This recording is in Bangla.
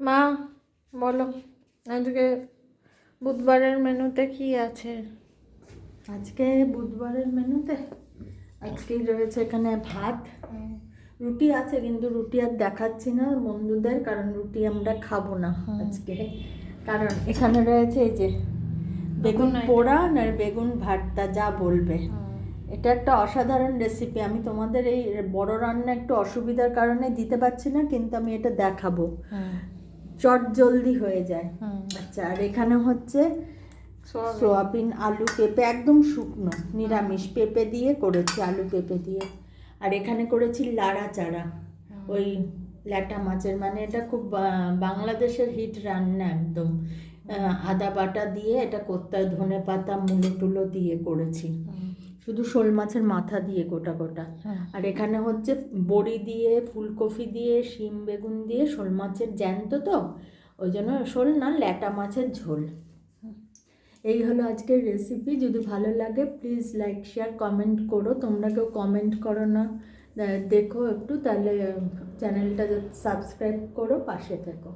মা বলো, আজকে বুধবারের মেনুতে কি আছে? আজকে বুধবারের মেনুতে আজকেই রয়েছে এখানে ভাত, রুটি আছে, কিন্তু রুটি আর দেখাচ্ছি না বন্ধুদের, কারণ রুটি আমরা খাবো না আজকে। কারণ এখানে রয়েছে এই যে বেগুন পোড়া আর বেগুন ভর্তা, যা বলবে। এটা একটা অসাধারণ রেসিপি। আমি তোমাদের এই বড় রান্না একটু অসুবিধার কারণে দিতে পারছি না, কিন্তু আমি এটা দেখাবো, চট জলদি হয়ে যায়। আচ্ছা, আর এখানে হচ্ছে সোয়াবিন, আলু, পেঁপে, একদম শুকনো নিরামিষ পেঁপে দিয়ে করেছি, আলু পেঁপে দিয়ে। আর এখানে করেছি লাড়া চাড়া, ওই ল্যাটা মাছের, মানে এটা খুব বাংলাদেশের হিট রান্না একদম। আদা বাটা দিয়ে এটা করতে হয়, ধনে পাতা মুলো টুলো দিয়ে করেছি, শুধু শোল মাছের মাথা দিয়ে গোটা গোটা। আর এখানে হচ্ছে বড়ি দিয়ে, ফুলকপি দিয়ে, শিম বেগুন দিয়ে, শোল মাছের জ্যান্ত তো, ওই জন্য শোল না, ল্যাটা মাছের ঝোল। এই হলো আজকের রেসিপি। যদি ভালো লাগে প্লিজ লাইক শেয়ার কমেন্ট করো। তোমরা কেউ কমেন্ট করো না, দেখো একটু, তাহলে চ্যানেলটা সাবস্ক্রাইব করো, পাশে থেকো।